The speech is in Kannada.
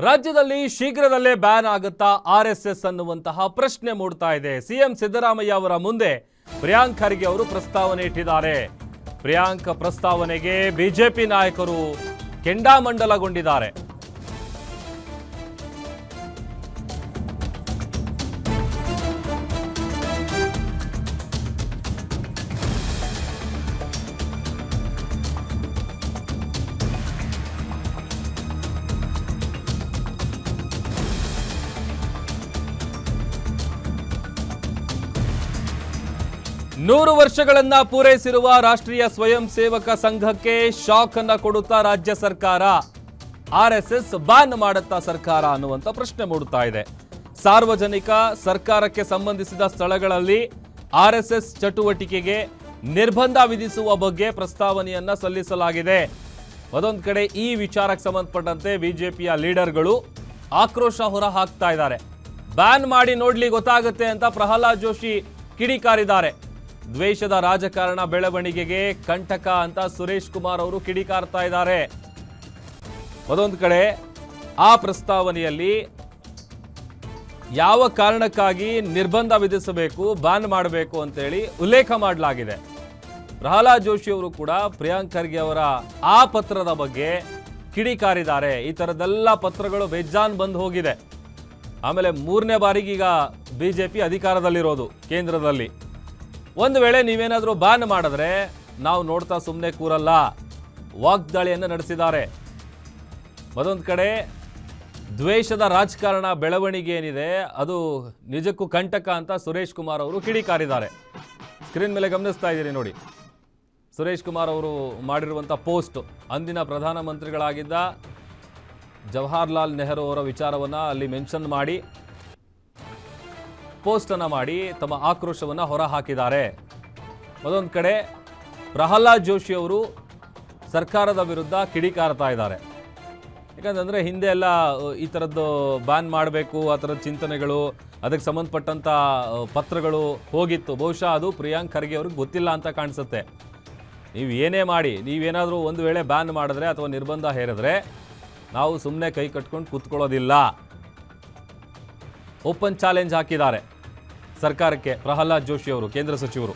ರಾಜ್ಯದಲ್ಲಿ ಶೀಘ್ರದಲ್ಲೇ ಬ್ಯಾನ್ ಆಗುತ್ತಾ ಆರ್ಎಸ್ಎಸ್ ಅನ್ನುವಂತಹ ಪ್ರಶ್ನೆ ಮೂಡ್ತಾ ಇದೆ. ಸಿಎಂ ಸಿದ್ದರಾಮಯ್ಯ ಅವರ ಮುಂದೆ ಪ್ರಿಯಾಂಕ್ ಖರ್ಗೆ ಅವರು ಪ್ರಸ್ತಾವನೆ ಇಟ್ಟಿದ್ದಾರೆ. ಪ್ರಿಯಾಂಕ್ ಪ್ರಸ್ತಾವನೆಗೆ ಬಿಜೆಪಿ ನಾಯಕರು ಕೆಂಡಾಮಂಡಲಗೊಂಡಿದ್ದಾರೆ. ನೂರು ವರ್ಷಗಳನ್ನ ಪೂರೈಸಿರುವ ರಾಷ್ಟ್ರೀಯ ಸ್ವಯಂ ಸೇವಕ ಸಂಘಕ್ಕೆ ಶಾಕ್ ಅನ್ನ ಕೊಡುತ್ತಾ ರಾಜ್ಯ ಸರ್ಕಾರ, ಆರ್ಎಸ್ಎಸ್ ಬ್ಯಾನ್ ಮಾಡುತ್ತಾ ಸರ್ಕಾರ ಅನ್ನುವಂತ ಪ್ರಶ್ನೆ ಮೂಡುತ್ತಾ ಇದೆ. ಸಾರ್ವಜನಿಕ ಸರ್ಕಾರಕ್ಕೆ ಸಂಬಂಧಿಸಿದ ಸ್ಥಳಗಳಲ್ಲಿ ಆರ್ಎಸ್ಎಸ್ ಚಟುವಟಿಕೆಗೆ ನಿರ್ಬಂಧ ವಿಧಿಸುವ ಬಗ್ಗೆ ಪ್ರಸ್ತಾವನೆಯನ್ನ ಸಲ್ಲಿಸಲಾಗಿದೆ. ಅದೊಂದು ಕಡೆ ಈ ವಿಚಾರಕ್ಕೆ ಸಂಬಂಧಪಟ್ಟಂತೆ ಬಿಜೆಪಿಯ ಲೀಡರ್ಗಳು ಆಕ್ರೋಶ ಹೊರ ಹಾಕ್ತಾ ಇದ್ದಾರೆ. ಬ್ಯಾನ್ ಮಾಡಿ ನೋಡ್ಲಿ ಗೊತ್ತಾಗುತ್ತೆ ಅಂತ ಪ್ರಹ್ಲಾದ್ ಜೋಶಿ ಕಿಡಿಕಾರಿದ್ದಾರೆ. ದ್ವೇಷದ ರಾಜಕಾರಣ ಬೆಳವಣಿಗೆಗೆ ಕಂಟಕ ಅಂತ ಸುರೇಶ್ ಕುಮಾರ್ ಅವರು ಕಿಡಿಕಾರ್ತಾ ಇದ್ದಾರೆ. ಅದೊಂದು ಕಡೆ ಆ ಪ್ರಸ್ತಾವನೆಯಲ್ಲಿ ಯಾವ ಕಾರಣಕ್ಕಾಗಿ ನಿರ್ಬಂಧ ವಿಧಿಸಬೇಕು, ಬ್ಯಾನ್ ಮಾಡಬೇಕು ಅಂತೇಳಿ ಉಲ್ಲೇಖ ಮಾಡಲಾಗಿದೆ. ಪ್ರಹ್ಲಾದ್ ಜೋಶಿ ಅವರು ಕೂಡ ಪ್ರಿಯಾಂಕ್ ಖರ್ಗೆ ಅವರ ಆ ಪತ್ರದ ಬಗ್ಗೆ ಕಿಡಿಕಾರಿದ್ದಾರೆ. ಈ ಥರದ್ದೆಲ್ಲ ಪತ್ರಗಳು ಬೇಜಾನ್ ಬಂದು ಹೋಗಿದೆ. ಆಮೇಲೆ ಮೂರನೇ ಬಾರಿಗೆ ಈಗ ಬಿಜೆಪಿ ಅಧಿಕಾರದಲ್ಲಿರೋದು ಕೇಂದ್ರದಲ್ಲಿ. ಒಂದು ವೇಳೆ ನೀವೇನಾದರೂ ಬ್ಯಾನ್ ಮಾಡಿದ್ರೆ ನಾವು ನೋಡ್ತಾ ಸುಮ್ಮನೆ ಕೂರಲ್ಲ, ವಾಗ್ದಾಳಿಯನ್ನು ನಡೆಸಿದ್ದಾರೆ. ಮತ್ತೊಂದು ಕಡೆ ದ್ವೇಷದ ರಾಜಕಾರಣ ಬೆಳವಣಿಗೆ ಏನಿದೆ ಅದು ನಿಜಕ್ಕೂ ಕಂಟಕ ಅಂತ ಸುರೇಶ್ ಕುಮಾರ್ ಅವರು ಕಿಡಿಕಾರಿದ್ದಾರೆ. ಸ್ಕ್ರೀನ್ ಮೇಲೆ ಗಮನಿಸ್ತಾ ಇದ್ದೀರಿ ನೋಡಿ, ಸುರೇಶ್ ಕುಮಾರ್ ಅವರು ಮಾಡಿರುವಂಥ ಪೋಸ್ಟ್ ಅಂದಿನ ಪ್ರಧಾನಮಂತ್ರಿಗಳಾಗಿದ್ದ ಜವಾಹರ್ಲಾಲ್ ನೆಹರು ಅವರ ವಿಚಾರವನ್ನು ಅಲ್ಲಿ ಮೆನ್ಷನ್ ಮಾಡಿ ಪೋಸ್ಟನ್ನು ಮಾಡಿ ತಮ್ಮ ಆಕ್ರೋಶವನ್ನು ಹೊರ ಹಾಕಿದ್ದಾರೆ. ಮತ್ತೊಂದು ಕಡೆ ಪ್ರಹ್ಲಾದ್ ಜೋಶಿ ಅವರು ಸರ್ಕಾರದ ವಿರುದ್ಧ ಕಿಡಿಕಾರ್ತಾ ಇದ್ದಾರೆ. ಯಾಕಂತಂದರೆ ಹಿಂದೆ ಎಲ್ಲ ಈ ಥರದ್ದು ಬ್ಯಾನ್ ಮಾಡಬೇಕು ಆ ಥರದ ಚಿಂತನೆಗಳು, ಅದಕ್ಕೆ ಸಂಬಂಧಪಟ್ಟಂಥ ಪತ್ರಗಳು ಹೋಗಿತ್ತು. ಬಹುಶಃ ಅದು ಪ್ರಿಯಾಂಕ್ ಖರ್ಗೆ ಅವ್ರಿಗೆ ಗೊತ್ತಿಲ್ಲ ಅಂತ ಕಾಣಿಸುತ್ತೆ. ನೀವು ಏನೇ ಮಾಡಿ, ನೀವೇನಾದರೂ ಒಂದು ವೇಳೆ ಬ್ಯಾನ್ ಮಾಡಿದ್ರೆ ಅಥವಾ ನಿರ್ಬಂಧ ಹೇರಿದ್ರೆ ನಾವು ಸುಮ್ಮನೆ ಕೈ ಕಟ್ಕೊಂಡು ಕೂತ್ಕೊಳ್ಳೋದಿಲ್ಲ. ಓಪನ್ ಚಾಲೆಂಜ್ ಹಾಕಿದ್ದಾರೆ ಸರ್ಕಾರಕ್ಕೆ ಪ್ರಹ್ಲಾದ್ ಜೋಶಿ ಅವರು, ಕೇಂದ್ರ ಸಚಿವರು.